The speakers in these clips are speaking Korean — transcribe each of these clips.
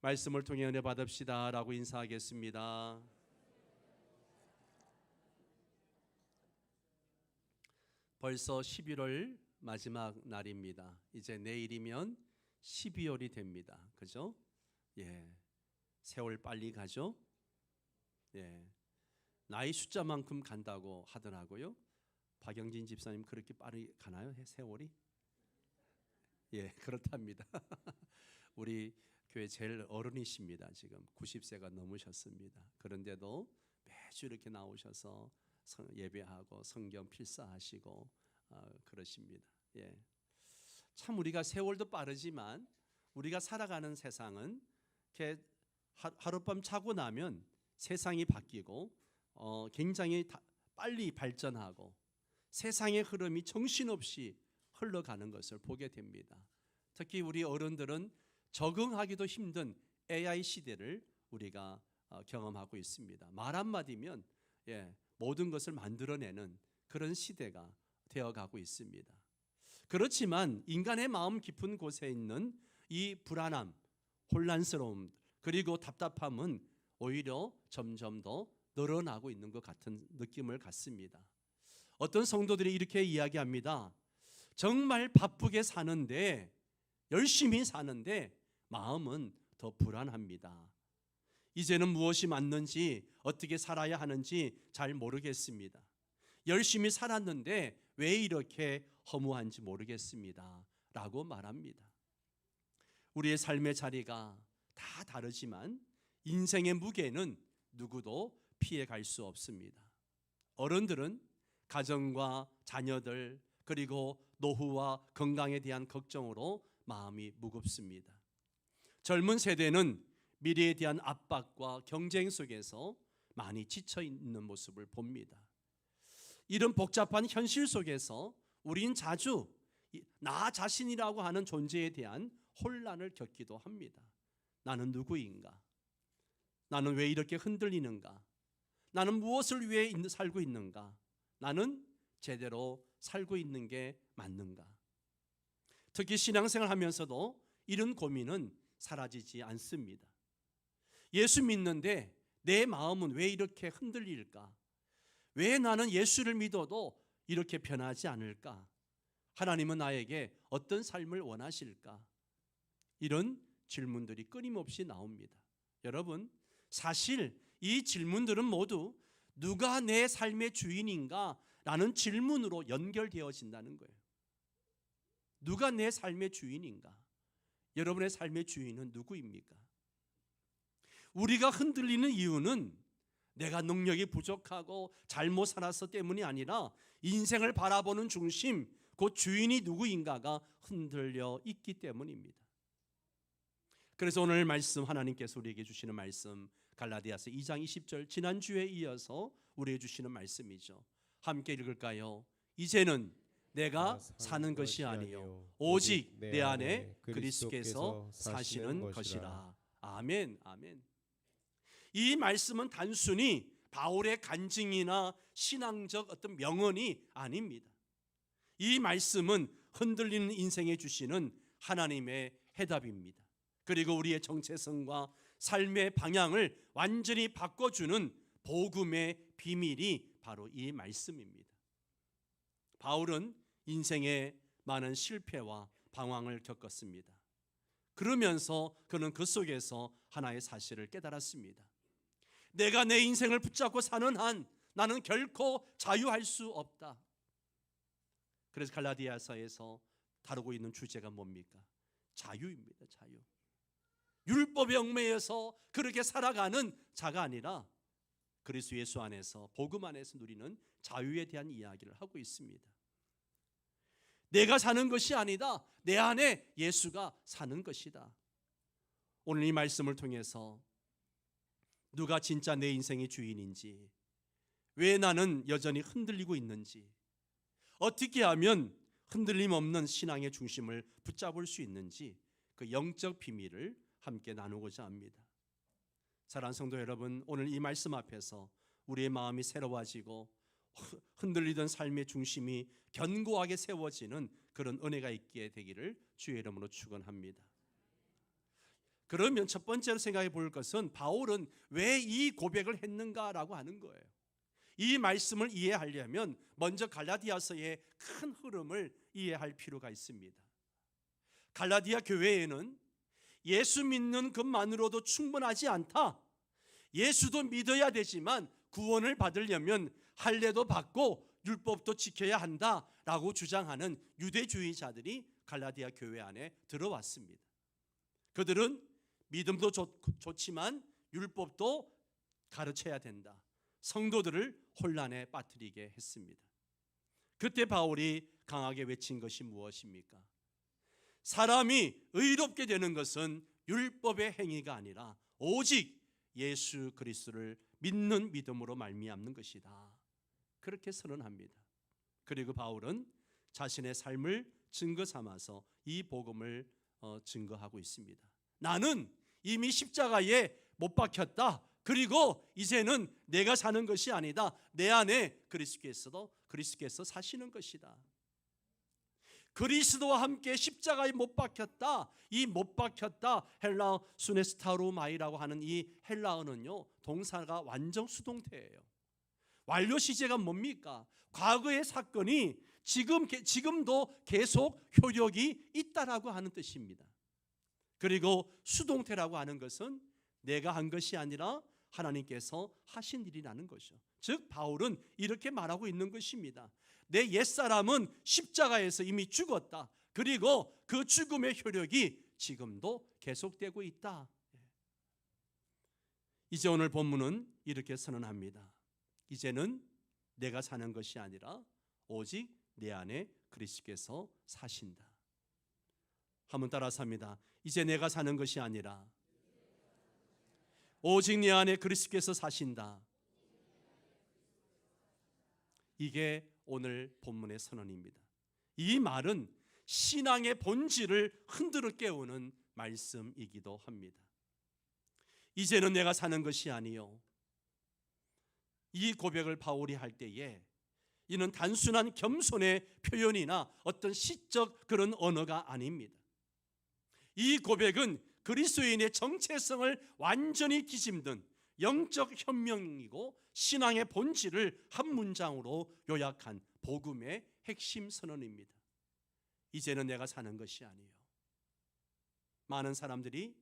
말씀을 통해 은혜 받읍시다 라고 인사하겠습니다. 벌써 11월 마지막 날입니다. 이제 내일이면 12월이 됩니다. 그죠? 예. 세월 빨리 가죠? 예. 나이 숫자만큼 간다고 하더라고요. 박영진 집사님 그렇게 빠르게 가나요? 세월이? 예, 그렇답니다. 우리 교회 제일 어른이십니다. 지금 90세가 넘으셨습니다. 그런데도 매주 이렇게 나오셔서 예배하고 성경 필사하시고 그러십니다. 예. 참 우리가 세월도 빠르지만 우리가 살아가는 세상은 이렇게 하룻밤 자고 나면 세상이 바뀌고 굉장히 빨리 발전하고 세상의 흐름이 정신없이 흘러가는 것을 보게 됩니다. 특히 우리 어른들은 적응하기도 힘든 AI 시대를 우리가 경험하고 있습니다. 말 한마디면 모든 것을 만들어내는 그런 시대가 되어가고 있습니다. 그렇지만 인간의 마음 깊은 곳에 있는 이 불안함, 혼란스러움 그리고 답답함은 오히려 점점 더 늘어나고 있는 것 같은 느낌을 갖습니다. 어떤 성도들이 이렇게 이야기합니다. 정말 바쁘게 사는데 열심히 사는데 마음은 더 불안합니다. 이제는 무엇이 맞는지 어떻게 살아야 하는지 잘 모르겠습니다. 열심히 살았는데 왜 이렇게 허무한지 모르겠습니다 라고 말합니다. 우리의 삶의 자리가 다 다르지만 인생의 무게는 누구도 피해갈 수 없습니다. 어른들은 가정과 자녀들 그리고 노후와 건강에 대한 걱정으로 마음이 무겁습니다. 젊은 세대는 미래에 대한 압박과 경쟁 속에서 많이 지쳐 있는 모습을 봅니다. 이런 복잡한 현실 속에서 우린 자주 나 자신이라고 하는 존재에 대한 혼란을 겪기도 합니다. 나는 누구인가? 나는 왜 이렇게 흔들리는가? 나는 무엇을 위해 살고 있는가? 나는 제대로 살고 있는 게 맞는가? 특히 신앙생활 하면서도 이런 고민은 사라지지 않습니다. 예수 믿는데 내 마음은 왜 이렇게 흔들릴까? 왜 나는 예수를 믿어도 이렇게 변하지 않을까? 하나님은 나에게 어떤 삶을 원하실까? 이런 질문들이 끊임없이 나옵니다. 여러분, 사실 이 질문들은 모두 누가 내 삶의 주인인가? 라는 질문으로 연결되어진다는 거예요. 누가 내 삶의 주인인가? 여러분의 삶의 주인은 누구입니까? 우리가 흔들리는 이유는 내가 능력이 부족하고 잘못 살았어 때문이 아니라 인생을 바라보는 중심, 그 주인이 누구인가가 흔들려 있기 때문입니다. 그래서 오늘 말씀 하나님께서 우리에게 주시는 말씀 갈라디아서 2장 20절 지난주에 이어서 우리에게 주시는 말씀이죠. 함께 읽을까요? 이제는 내가 사는 것이 아니요 오직 내 안에 그리스도께서 사시는 것이라. 아멘, 아멘. 이 말씀은 단순히 바울의 간증이나 신앙적 어떤 명언이 아닙니다. 이 말씀은 흔들리는 인생에 주시는 하나님의 해답입니다. 그리고 우리의 정체성과 삶의 방향을 완전히 바꿔주는 복음의 비밀이 바로 이 말씀입니다. 바울은 인생에 많은 실패와 방황을 겪었습니다. 그러면서 그는 그 속에서 하나의 사실을 깨달았습니다. 내가 내 인생을 붙잡고 사는 한 나는 결코 자유할 수 없다. 그래서 갈라디아서에서 다루고 있는 주제가 뭡니까? 자유입니다. 자유. 율법에 얽매여서 그렇게 살아가는 자가 아니라 그리스도 예수 안에서 복음 안에서 누리는 자유에 대한 이야기를 하고 있습니다. 내가 사는 것이 아니다. 내 안에 예수가 사는 것이다. 오늘 이 말씀을 통해서 누가 진짜 내 인생의 주인인지, 왜 나는 여전히 흔들리고 있는지, 어떻게 하면 흔들림 없는 신앙의 중심을 붙잡을 수 있는지 그 영적 비밀을 함께 나누고자 합니다. 사랑하는 성도 여러분, 오늘 이 말씀 앞에서 우리의 마음이 새로워지고 흔들리던 삶의 중심이 견고하게 세워지는 그런 은혜가 있게 되기를 주의 이름으로 축원합니다. 그러면 첫 번째로 생각해 볼 것은 바울은 왜 이 고백을 했는가라고 하는 거예요. 이 말씀을 이해하려면 먼저 갈라디아서의 큰 흐름을 이해할 필요가 있습니다. 갈라디아 교회에는 예수 믿는 것만으로도 충분하지 않다, 예수도 믿어야 되지만 구원을 받으려면 할례도 받고 율법도 지켜야 한다라고 주장하는 유대주의자들이 갈라디아 교회 안에 들어왔습니다. 그들은 믿음도 좋지만 율법도 가르쳐야 된다, 성도들을 혼란에 빠뜨리게 했습니다. 그때 바울이 강하게 외친 것이 무엇입니까? 사람이 의롭게 되는 것은 율법의 행위가 아니라 오직 예수 그리스도를 믿는 믿음으로 말미암는 것이다, 그렇게 선언합니다. 그리고 바울은 자신의 삶을 증거 삼아서 이 복음을 증거하고 있습니다. 나는 이미 십자가에 못 박혔다. 그리고 이제는 내가 사는 것이 아니다. 내 안에 그리스도께서 사시는 것이다. 그리스도와 함께 십자가에 못 박혔다. 이 못 박혔다, 헬라어 수네스타루마이라고 하는 이 헬라어는요, 동사가 완전 수동태예요. 완료 시제가 뭡니까? 과거의 사건이 지금도 계속 효력이 있다라고 하는 뜻입니다. 그리고 수동태라고 하는 것은 내가 한 것이 아니라 하나님께서 하신 일이라는 것이죠. 즉 바울은 이렇게 말하고 있는 것입니다. 내 옛사람은 십자가에서 이미 죽었다. 그리고 그 죽음의 효력이 지금도 계속되고 있다. 이제 오늘 본문은 이렇게 선언합니다. 이제는 내가 사는 것이 아니라 오직 내 안에 그리스도께서 사신다. 한번 따라서 합니다. 이제 내가 사는 것이 아니라 오직 내 안에 그리스도께서 사신다. 이게 오늘 본문의 선언입니다. 이 말은 신앙의 본질을 흔들어 깨우는 말씀이기도 합니다. 이제는 내가 사는 것이 아니요, 이 고백을 바울이 할 때에 이는 단순한 겸손의 표현이나 어떤 시적 그런 언어가 아닙니다. 이 고백은 그리스도인의 정체성을 완전히 뒤집는 영적 혁명이고 신앙의 본질을 한 문장으로 요약한 복음의 핵심 선언입니다. 이제는 내가 사는 것이 아니요. 많은 사람들이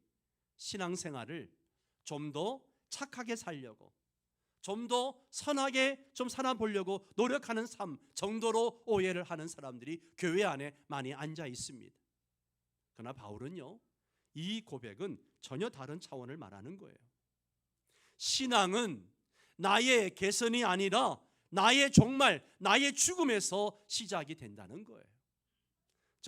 신앙생활을 좀 더 착하게 살려고, 좀 더 선하게 좀 살아보려고 노력하는 삶 정도로 오해를 하는 사람들이 교회 안에 많이 앉아 있습니다. 그러나 바울은요, 이 고백은 전혀 다른 차원을 말하는 거예요. 신앙은 나의 개선이 아니라 나의 종말, 나의 죽음에서 시작이 된다는 거예요.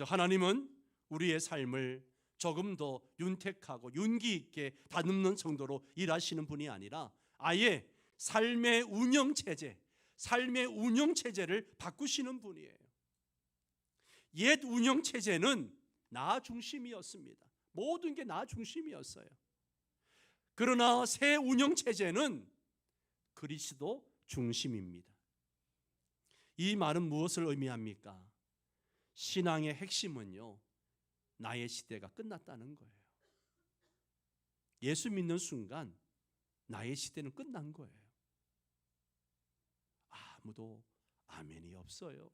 하나님은 우리의 삶을 조금 더 윤택하고 윤기 있게 다듬는 정도로 일하시는 분이 아니라 아예 삶의 운영체제를 바꾸시는 분이에요. 옛 운영체제는 나 중심이었습니다. 모든 게 나 중심이었어요. 그러나 새 운영체제는 그리스도 중심입니다. 이 말은 무엇을 의미합니까? 신앙의 핵심은요, 나의 시대가 끝났다는 거예요. 예수 믿는 순간 나의 시대는 끝난 거예요. 아무도 아멘이 없어요.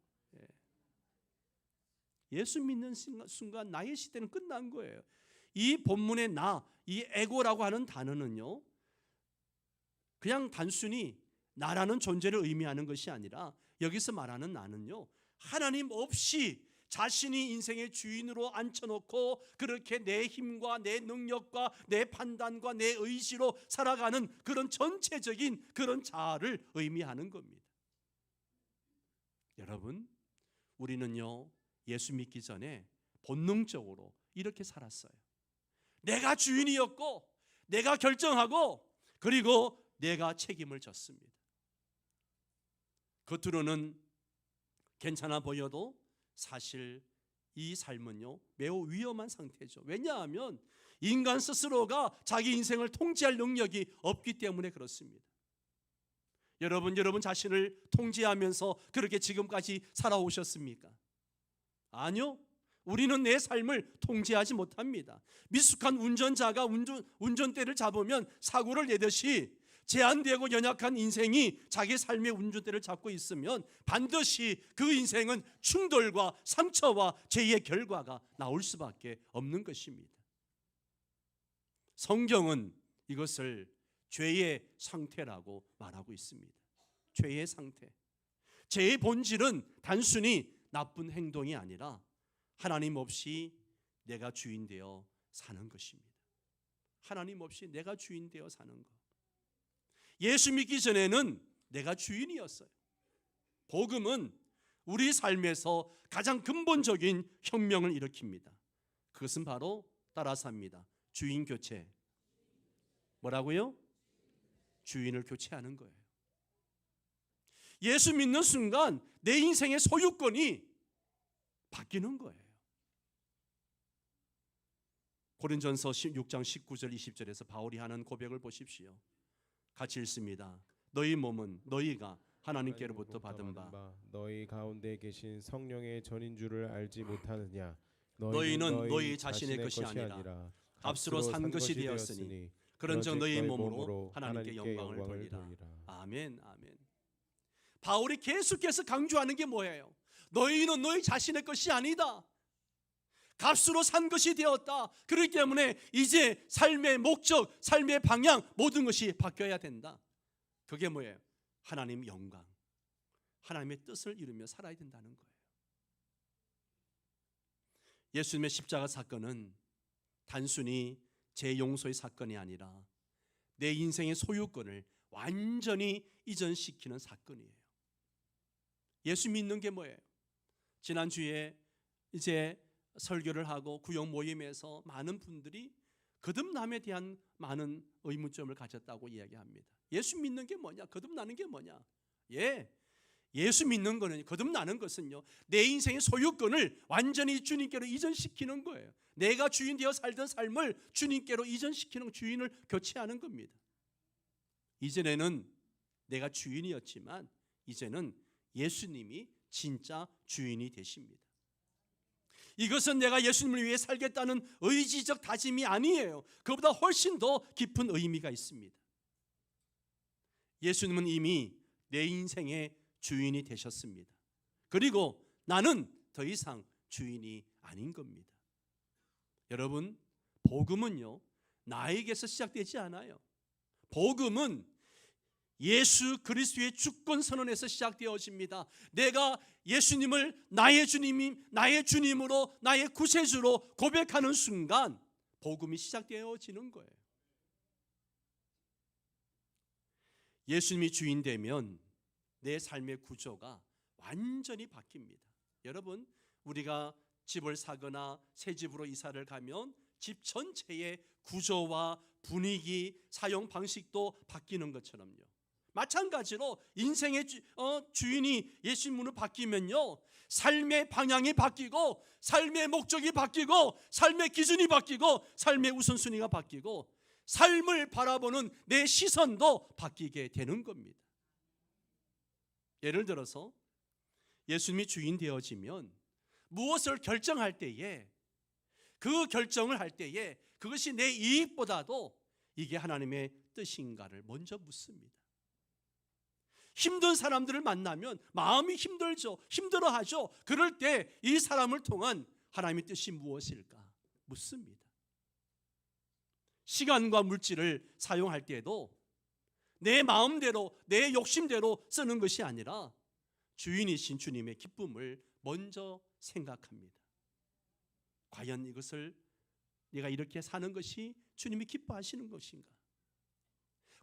예수 믿는 순간 나의 시대는 끝난 거예요. 이 본문의 이 에고라고 하는 단어는요, 그냥 단순히 나라는 존재를 의미하는 것이 아니라 여기서 말하는 나는요, 하나님 없이 자신이 인생의 주인으로 앉혀놓고 그렇게 내 힘과 내 능력과 내 판단과 내 의지로 살아가는 그런 전체적인 그런 자아를 의미하는 겁니다. 여러분, 우리는요, 예수 믿기 전에 본능적으로 이렇게 살았어요. 내가 주인이었고 내가 결정하고 그리고 내가 책임을 졌습니다. 겉으로는 괜찮아 보여도 사실 이 삶은요, 매우 위험한 상태죠. 왜냐하면 인간 스스로가 자기 인생을 통제할 능력이 없기 때문에 그렇습니다. 여러분 자신을 통제하면서 그렇게 지금까지 살아오셨습니까? 아니요. 우리는 내 삶을 통제하지 못합니다. 미숙한 운전자가 운전대를 잡으면 사고를 내듯이 제한되고 연약한 인생이 자기 삶의 운전대를 잡고 있으면 반드시 그 인생은 충돌과 상처와 죄의 결과가 나올 수밖에 없는 것입니다. 성경은 이것을 죄의 상태라고 말하고 있습니다. 죄의 상태. 죄의 본질은 단순히 나쁜 행동이 아니라 하나님 없이 내가 주인 되어 사는 것입니다. 하나님 없이 내가 주인 되어 사는 것. 예수 믿기 전에는 내가 주인이었어요. 복음은 우리 삶에서 가장 근본적인 혁명을 일으킵니다. 그것은 바로 따라서 합니다. 주인 교체. 뭐라고요? 주인을 교체하는 거예요. 예수 믿는 순간 내 인생의 소유권이 바뀌는 거예요. 고린전서 16장 19절 20절에서 바울이 하는 고백을 보십시오. 같이 읽습니다. 너희 몸은 너희가 하나님께로부터 받은 바 너희 가운데 계신 성령의 전인 줄을 알지 못하느냐. 너희는 너희 자신의 것이 아니라 값으로 산 것이 되었으니 그런즉 너희 몸으로 하나님께 영광을 돌리라. 아멘, 아멘. 바울이 계속해서 강조하는 게 뭐예요? 너희는 너희 자신의 것이 아니다. 값으로 산 것이 되었다. 그렇기 때문에 이제 삶의 목적, 삶의 방향 모든 것이 바뀌어야 된다. 그게 뭐예요? 하나님 영광, 하나님의 뜻을 이루며 살아야 된다는 거예요. 예수님의 십자가 사건은 단순히 제 용서의 사건이 아니라 내 인생의 소유권을 완전히 이전시키는 사건이에요. 예수 믿는 게 뭐예요? 지난주에 이제 설교를 하고 구역 모임에서 많은 분들이 거듭남에 대한 많은 의문점을 가졌다고 이야기합니다. 예수 믿는 게 뭐냐? 거듭나는 게 뭐냐? 예수 믿는 거는, 거듭나는 것은요, 내 인생의 소유권을 완전히 주님께로 이전시키는 거예요. 내가 주인 되어 살던 삶을 주님께로 이전시키는, 주인을 교체하는 겁니다. 이전에는 내가 주인이었지만 이제는 예수님이 진짜 주인이 되십니다. 이것은 내가 예수님을 위해 살겠다는 의지적 다짐이 아니에요. 그보다 훨씬 더 깊은 의미가 있습니다. 예수님은 이미 내 인생의 주인이 되셨습니다. 그리고 나는 더 이상 주인이 아닌 겁니다. 여러분, 복음은요, 나에게서 시작되지 않아요. 복음은 예수 그리스도의 주권 선언에서 시작되어집니다. 내가 예수님을 나의 주님으로, 나의 구세주로 고백하는 순간 복음이 시작되어지는 거예요. 예수님이 주인 되면 내 삶의 구조가 완전히 바뀝니다. 여러분, 우리가 집을 사거나 새 집으로 이사를 가면 집 전체의 구조와 분위기, 사용 방식도 바뀌는 것처럼요. 마찬가지로 인생의 주인이 예수님으로 바뀌면요, 삶의 방향이 바뀌고, 삶의 목적이 바뀌고, 삶의 기준이 바뀌고, 삶의 우선순위가 바뀌고, 삶을 바라보는 내 시선도 바뀌게 되는 겁니다. 예를 들어서 예수님이 주인 되어지면 무엇을 결정할 때에, 그 결정을 할 때에 그것이 내 이익보다도 이게 하나님의 뜻인가를 먼저 묻습니다. 힘든 사람들을 만나면 마음이 힘들죠. 힘들어하죠. 그럴 때 이 사람을 통한 하나님의 뜻이 무엇일까 묻습니다. 시간과 물질을 사용할 때에도 내 마음대로, 내 욕심대로 쓰는 것이 아니라 주인이신 주님의 기쁨을 먼저 생각합니다. 과연 이것을 내가 이렇게 사는 것이 주님이 기뻐하시는 것인가?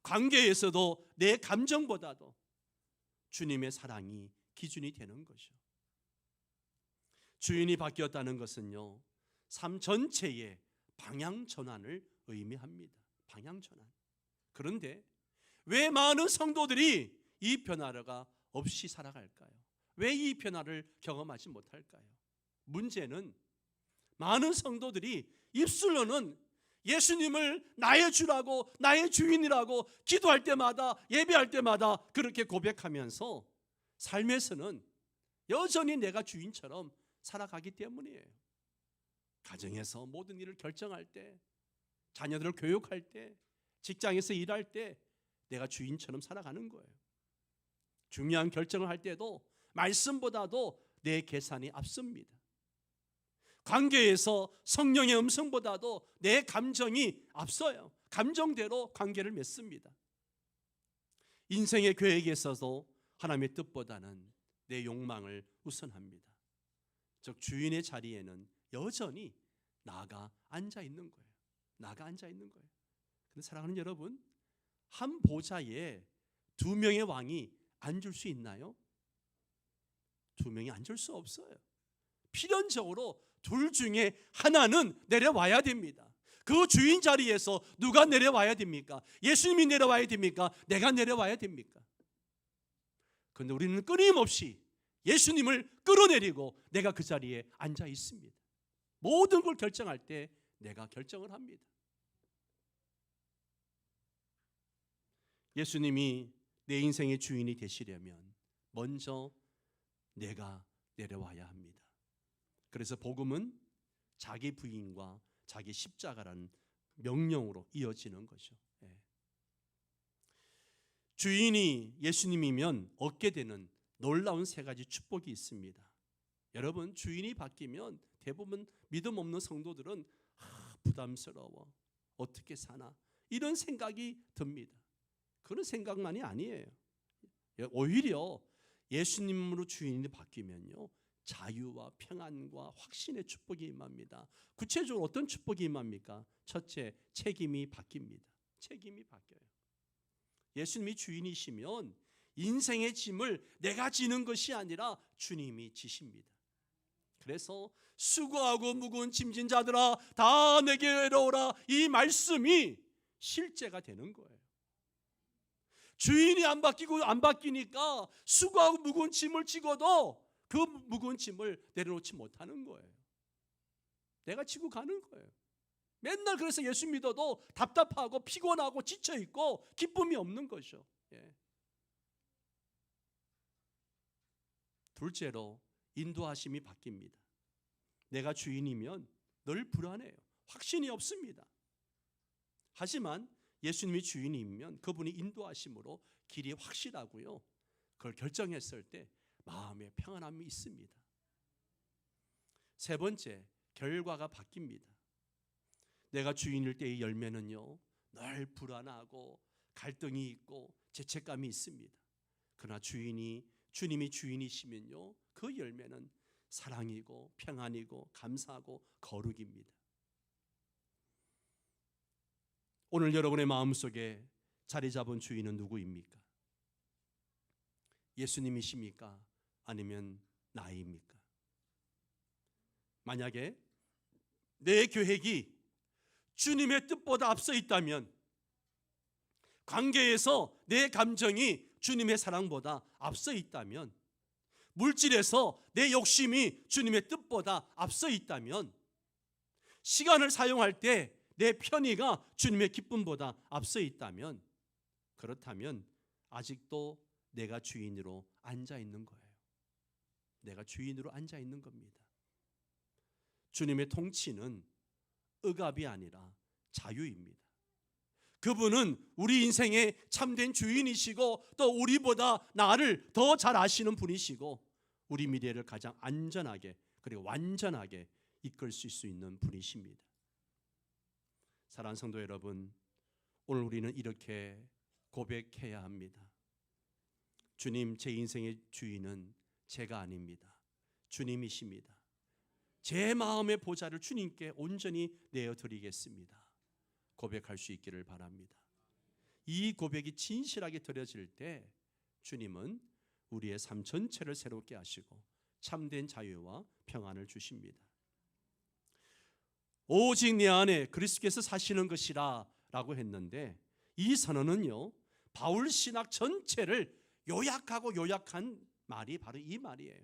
관계에서도 내 감정보다도 주님의 사랑이 기준이 되는 거죠. 주인이 바뀌었다는 것은요, 삶 전체의 방향 전환을 의미합니다. 방향 전환. 그런데 왜 많은 성도들이 이 변화가 없이 살아갈까요? 왜 이 변화를 경험하지 못할까요? 문제는 많은 성도들이 입술로는 예수님을 나의 주라고, 나의 주인이라고 기도할 때마다, 예배할 때마다 그렇게 고백하면서 삶에서는 여전히 내가 주인처럼 살아가기 때문이에요. 가정에서 모든 일을 결정할 때, 자녀들을 교육할 때, 직장에서 일할 때 내가 주인처럼 살아가는 거예요. 중요한 결정을 할 때도 말씀보다도 내 계산이 앞섭니다. 관계에서 성령의 음성보다도 내 감정이 앞서요. 감정대로 관계를 맺습니다. 인생의 계획에 있어서 하나님의 뜻보다는 내 욕망을 우선합니다. 즉 주인의 자리에는 여전히 나가 앉아 있는 거예요. 나가 앉아 있는 거예요. 근데 사랑하는 여러분, 한 보좌에 두 명의 왕이 앉을 수 있나요? 두 명이 앉을 수 없어요. 필연적으로 둘 중에 하나는 내려와야 됩니다. 그 주인 자리에서 누가 내려와야 됩니까? 예수님이 내려와야 됩니까? 내가 내려와야 됩니까? 그런데 우리는 끊임없이 예수님을 끌어내리고 내가 그 자리에 앉아 있습니다. 모든 걸 결정할 때 내가 결정을 합니다. 예수님이 내 인생의 주인이 되시려면 먼저 내가 내려와야 합니다. 그래서 복음은 자기 부인과 자기 십자가라는 명령으로 이어지는 거죠. 주인이 예수님이면 얻게 되는 놀라운 세 가지 축복이 있습니다. 여러분, 주인이 바뀌면 대부분 믿음 없는 성도들은 부담스러워, 어떻게 사나, 이런 생각이 듭니다. 그런 생각만이 아니에요. 오히려 예수님으로 주인이 바뀌면요, 자유와 평안과 확신의 축복이 임합니다. 구체적으로 어떤 축복이 임합니까? 첫째, 책임이 바뀝니다. 책임이 바뀌어요. 예수님이 주인이시면 인생의 짐을 내가 지는 것이 아니라 주님이 지십니다. 그래서 수고하고 무거운 짐진 자들아 다 내게로 오라, 이 말씀이 실제가 되는 거예요. 주인이 안 바뀌니까 수고하고 무거운 짐을 지고도 그 무거운 짐을 내려놓지 못하는 거예요. 내가 지고 가는 거예요. 맨날 그래서 예수 믿어도 답답하고 피곤하고 지쳐있고 기쁨이 없는 거죠. 둘째로 인도하심이 바뀝니다. 내가 주인이면 늘 불안해요. 확신이 없습니다. 하지만 예수님이 주인이면 그분이 인도하심으로 길이 확실하고요, 그걸 결정했을 때 마음에 평안함이 있습니다. 세 번째, 결과가 바뀝니다. 내가 주인일 때의 열매는요, 늘 불안하고 갈등이 있고 죄책감이 있습니다. 그러나 주님이 주인이시면요, 그 열매는 사랑이고 평안이고 감사하고 거룩입니다. 오늘 여러분의 마음속에 자리 잡은 주인은 누구입니까? 예수님이십니까? 아니면 나입니까? 만약에 내 계획이 주님의 뜻보다 앞서 있다면, 관계에서 내 감정이 주님의 사랑보다 앞서 있다면, 물질에서 내 욕심이 주님의 뜻보다 앞서 있다면, 시간을 사용할 때 내 편의가 주님의 기쁨보다 앞서 있다면, 그렇다면 아직도 내가 주인으로 앉아 있는 거예요. 내가 주인으로 앉아 있는 겁니다. 주님의 통치는 억압이 아니라 자유입니다. 그분은 우리 인생의 참된 주인이시고 또 우리보다 나를 더 잘 아시는 분이시고 우리 미래를 가장 안전하게 그리고 완전하게 이끌 수 있는 분이십니다. 사랑하는 성도 여러분, 오늘 우리는 이렇게 고백해야 합니다. 주님, 제 인생의 주인은 제가 아닙니다. 주님이십니다. 제 마음의 보좌를 주님께 온전히 내어드리겠습니다. 고백할 수 있기를 바랍니다. 이 고백이 진실하게 드려질 때 주님은 우리의 삶 전체를 새롭게 하시고 참된 자유와 평안을 주십니다. 오직 내 안에 그리스도께서 사시는 것이라 라고 했는데, 이 선언은요, 바울 신학 전체를 요약한 말이 바로 이 말이에요.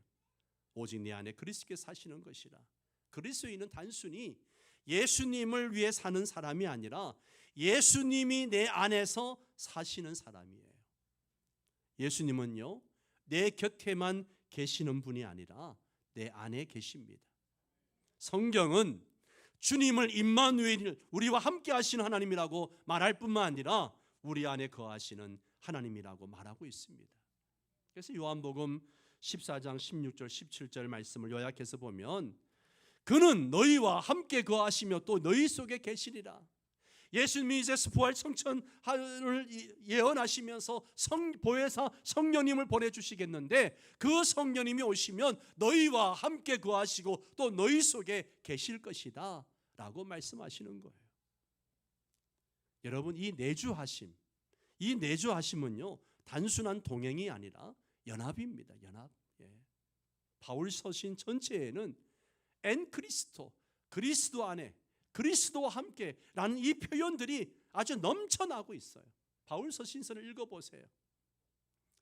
오직 내 안에 그리스도께서 사시는 것이라. 그리스도인은 단순히 예수님을 위해 사는 사람이 아니라 예수님이 내 안에서 사시는 사람이에요. 예수님은요, 내 곁에만 계시는 분이 아니라 내 안에 계십니다. 성경은 주님을 임마누엘, 우리와 함께 하시는 하나님이라고 말할 뿐만 아니라 우리 안에 거하시는 하나님이라고 말하고 있습니다. 그래서 요한복음 14장 16절 17절 말씀을 요약해서 보면 그는 너희와 함께 거하시며 또 너희 속에 계시리라. 예수님이 이제 부활 성천을 예언하시면서 보혜사 성령님을 보내주시겠는데 그 성령님이 오시면 너희와 함께 거하시고 또 너희 속에 계실 것이다 라고 말씀하시는 거예요. 여러분, 이 내주하심은요 단순한 동행이 아니라 연합입니다. 연합. 바울 서신 전체에는 엔 그리스도, 그리스도 안에, 그리스도와 함께라는 이 표현들이 아주 넘쳐나고 있어요. 바울 서신서를 읽어보세요.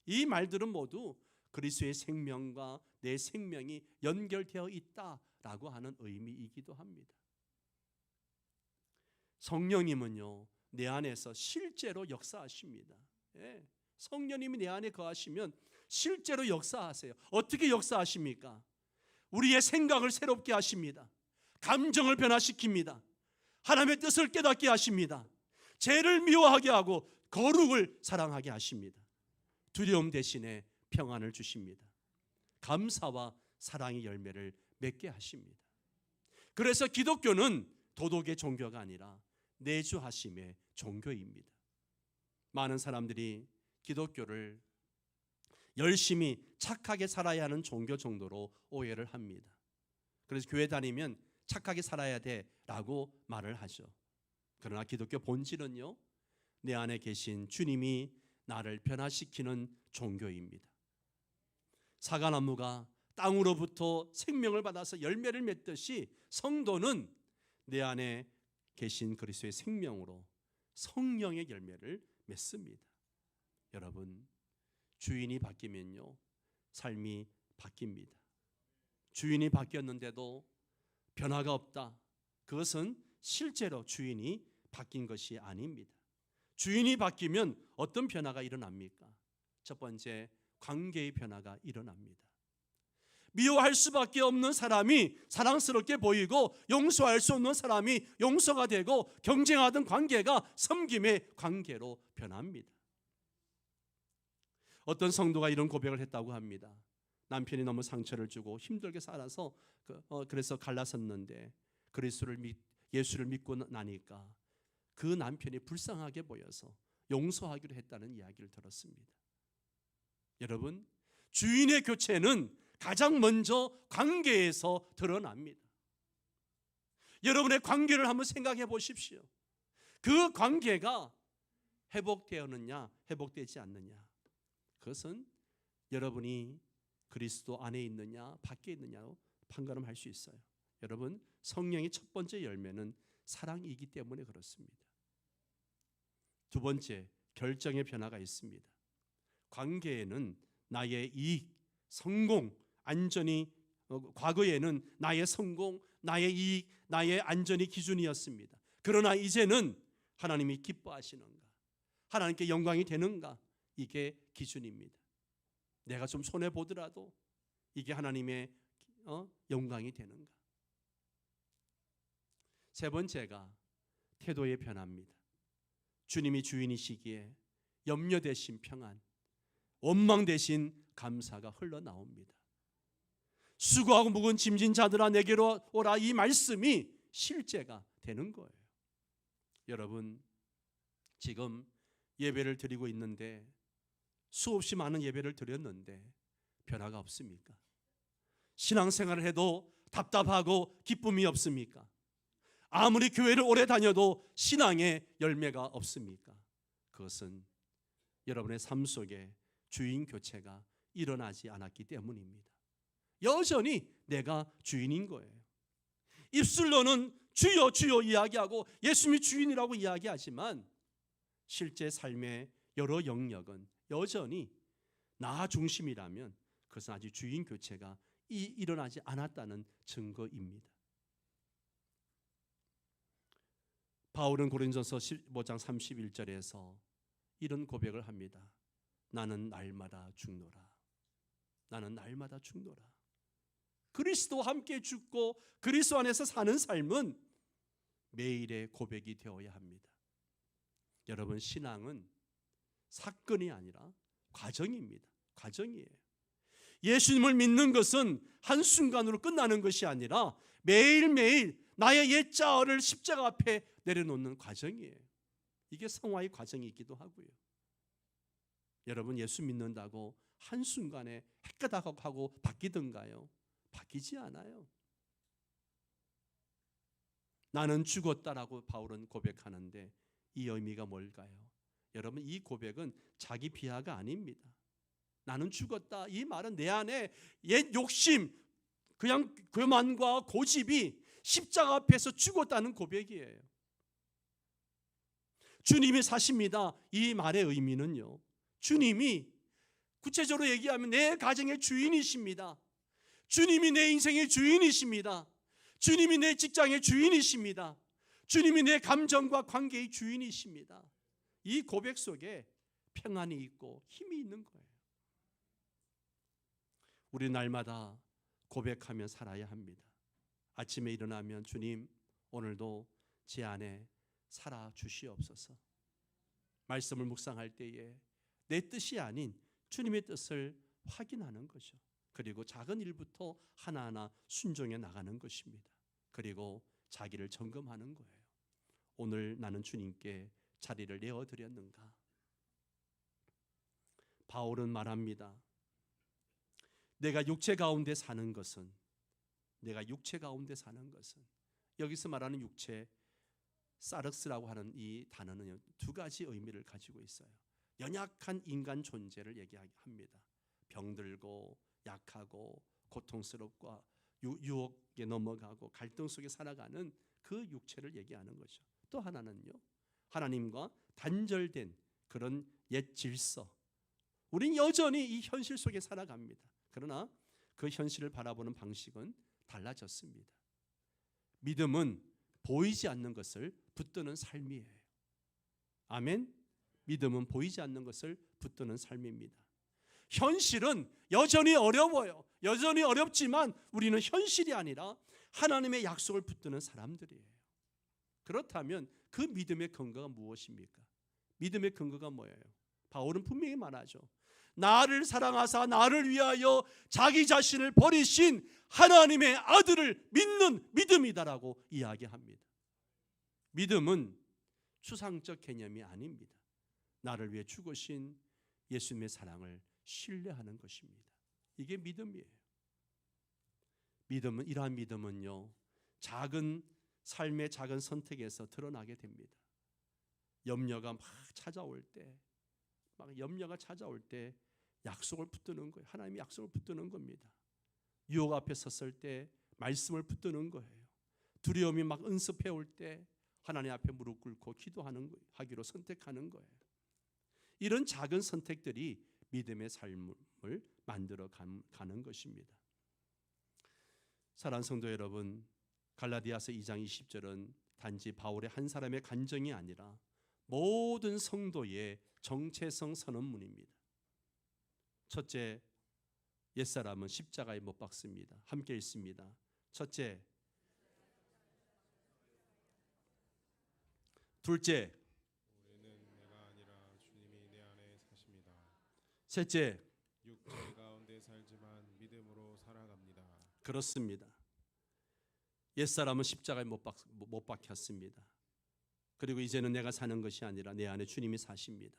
이 말들은 모두 그리스도의 생명과 내 생명이 연결되어 있다라고 하는 의미이기도 합니다. 성령님은요 내 안에서 실제로 역사하십니다. 성령님이 내 안에 거하시면 실제로 역사하세요. 어떻게 역사하십니까? 우리의 생각을 새롭게 하십니다. 감정을 변화시킵니다. 하나님의 뜻을 깨닫게 하십니다. 죄를 미워하게 하고 거룩을 사랑하게 하십니다. 두려움 대신에 평안을 주십니다. 감사와 사랑의 열매를 맺게 하십니다. 그래서 기독교는 도덕의 종교가 아니라 내주하심의 종교입니다. 많은 사람들이 기독교를 열심히 착하게 살아야 하는 종교 정도로 오해를 합니다. 그래서 교회 다니면 착하게 살아야 돼라고 말을 하죠. 그러나 기독교 본질은요 내 안에 계신 주님이 나를 변화시키는 종교입니다. 사과나무가 땅으로부터 생명을 받아서 열매를 맺듯이 성도는 내 안에 계신 그리스도의 생명으로 성령의 열매를 맺습니다. 여러분, 주인이 바뀌면요 삶이 바뀝니다. 주인이 바뀌었는데도 변화가 없다. 그것은 실제로 주인이 바뀐 것이 아닙니다. 주인이 바뀌면 어떤 변화가 일어납니까? 첫 번째, 관계의 변화가 일어납니다. 미워할 수밖에 없는 사람이 사랑스럽게 보이고 용서할 수 없는 사람이 용서가 되고 경쟁하던 관계가 섬김의 관계로 변합니다. 어떤 성도가 이런 고백을 했다고 합니다. 남편이 너무 상처를 주고 힘들게 살아서 그래서 갈라섰는데 예수를 믿고 나니까 그 남편이 불쌍하게 보여서 용서하기로 했다는 이야기를 들었습니다. 여러분, 주인의 교체는 가장 먼저 관계에서 드러납니다. 여러분의 관계를 한번 생각해 보십시오. 그 관계가 회복되었느냐 회복되지 않느냐, 그것은 여러분이 그리스도 안에 있느냐 밖에 있느냐로 판가름할 수 있어요. 여러분, 성령의 첫 번째 열매는 사랑이기 때문에 그렇습니다. 두 번째, 결정의 변화가 있습니다. 관계에는 나의 이익, 성공, 안전이 과거에는 나의 성공, 나의 이익, 나의 안전이 기준이었습니다. 그러나 이제는 하나님이 기뻐하시는가, 하나님께 영광이 되는가, 이게 기준입니다. 내가 좀 손해 보더라도 이게 하나님의 영광이 되는가. 세 번째가 태도의 변화입니다. 주님이 주인이시기에 염려 대신 평안, 원망 대신 감사가 흘러나옵니다. 수고하고 무거운 짐진 자들아 내게로 오라, 이 말씀이 실제가 되는 거예요. 여러분, 지금 예배를 드리고 있는데 수없이 많은 예배를 드렸는데 변화가 없습니까? 신앙생활을 해도 답답하고 기쁨이 없습니까? 아무리 교회를 오래 다녀도 신앙의 열매가 없습니까? 그것은 여러분의 삶 속에 주인 교체가 일어나지 않았기 때문입니다. 여전히 내가 주인인 거예요. 입술로는 주여 주여 이야기하고 예수님이 주인이라고 이야기하지만 실제 삶의 여러 영역은 여전히 나 중심이라면 그것은 아직 주인 교체가 일어나지 않았다는 증거입니다. 바울은 고린도전서 15장 31절에서 이런 고백을 합니다. 나는 날마다 죽노라. 나는 날마다 죽노라. 그리스도와 함께 죽고 그리스도 안에서 사는 삶은 매일의 고백이 되어야 합니다. 여러분, 신앙은 사건이 아니라 과정입니다. 과정이에요. 예수님을 믿는 것은 한순간으로 끝나는 것이 아니라 매일매일 나의 옛자아를 십자가 앞에 내려놓는 과정이에요. 이게 성화의 과정이기도 하고요. 여러분, 예수 믿는다고 한순간에 헷가닥하고 바뀌던가요? 바뀌지 않아요. 나는 죽었다라고 바울은 고백하는데 이 의미가 뭘까요? 여러분, 이 고백은 자기 비하가 아닙니다. 나는 죽었다, 이 말은 내 안에 옛 욕심, 그냥 교만과 고집이 십자가 앞에서 죽었다는 고백이에요. 주님이 사십니다. 이 말의 의미는요, 주님이 구체적으로 얘기하면 내 가정의 주인이십니다. 주님이 내 인생의 주인이십니다. 주님이 내 직장의 주인이십니다. 주님이 내 감정과 관계의 주인이십니다. 이 고백 속에 평안이 있고 힘이 있는 거예요. 우리 날마다 고백하며 살아야 합니다. 아침에 일어나면 주님, 오늘도 제 안에 살아 주시옵소서. 말씀을 묵상할 때에 내 뜻이 아닌 주님의 뜻을 확인하는 거죠. 그리고 작은 일부터 하나하나 순종해 나가는 것입니다. 그리고 자기를 점검하는 거예요. 오늘 나는 주님께 자리를 내어드렸는가? 바울은 말합니다. 내가 육체 가운데 사는 것은, 여기서 말하는 육체, 사르스라고 하는 이 단어는 두 가지 의미를 가지고 있어요. 연약한 인간 존재를 얘기합니다. 병들고 약하고 고통스럽고 유혹에 넘어가고 갈등 속에 살아가는 그 육체를 얘기하는 거죠. 또 하나는요, 하나님과 단절된 그런 옛 질서. 우린 여전히 이 현실 속에 살아갑니다. 그러나 그 현실을 바라보는 방식은 달라졌습니다. 믿음은 보이지 않는 것을 붙드는 삶이에요. 아멘. 믿음은 보이지 않는 것을 붙드는 삶입니다. 현실은 여전히 어려워요. 여전히 어렵지만 우리는 현실이 아니라 하나님의 약속을 붙드는 사람들이에요. 그렇다면 그 믿음의 근거가 무엇입니까? 믿음의 근거가 뭐예요? 바울은 분명히 말하죠. 나를 사랑하사 나를 위하여 자기 자신을 버리신 하나님의 아들을 믿는 믿음이다라고 이야기합니다. 믿음은 추상적 개념이 아닙니다. 나를 위해 죽으신 예수님의 사랑을 신뢰하는 것입니다. 이게 믿음이에요. 믿음은, 이러한 믿음은요, 작은 삶의 작은 선택에서 드러나게 됩니다. 염려가 막 찾아올 때 약속을 붙드는 거예요. 하나님의 약속을 붙드는 겁니다. 유혹 앞에 섰을 때 말씀을 붙드는 거예요. 두려움이 막 은습해 올 때 하나님 앞에 무릎 꿇고 기도하기로 선택하는 거예요. 이런 작은 선택들이 믿음의 삶을 만들어 가는 것입니다. 사랑하는 성도 여러분, 갈라디아서 2장 20절은 단지 바울의 한 사람의 간증이 아니라 모든 성도의 정체성 선언문입니다. 첫째, 옛사람은 십자가에 못 박습니다. 함께 읽습니다. 첫째, 둘째, 올해는 내가 아니라 주님이 내 안에 사십니다. 셋째, 육체 가운데 살지만 믿음으로 살아갑니다. 그렇습니다. 옛사람은 십자가에 못 박혔습니다. 그리고 이제는 내가 사는 것이 아니라 내 안에 주님이 사십니다.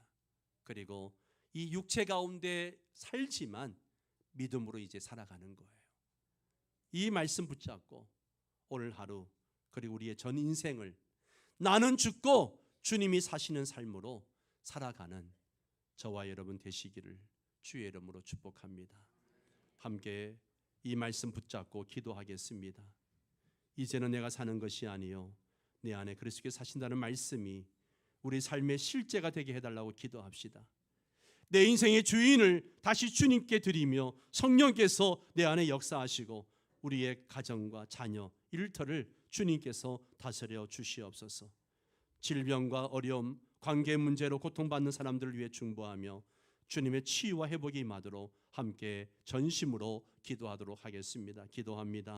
그리고 이 육체 가운데 살지만 믿음으로 이제 살아가는 거예요. 이 말씀 붙잡고 오늘 하루, 그리고 우리의 전 인생을 나는 죽고 주님이 사시는 삶으로 살아가는 저와 여러분 되시기를 주의 이름으로 축복합니다. 함께 이 말씀 붙잡고 기도하겠습니다. 이제는 내가 사는 것이 아니요 내 안에 그리스도께서 사신다는 말씀이 우리 삶의 실제가 되게 해달라고 기도합시다. 내 인생의 주인을 다시 주님께 드리며 성령께서 내 안에 역사하시고 우리의 가정과 자녀, 일터를 주님께서 다스려 주시옵소서. 질병과 어려움, 관계 문제로 고통받는 사람들을 위해 중보하며 주님의 치유와 회복이 임하도록 함께 전심으로 기도하도록 하겠습니다. 기도합니다.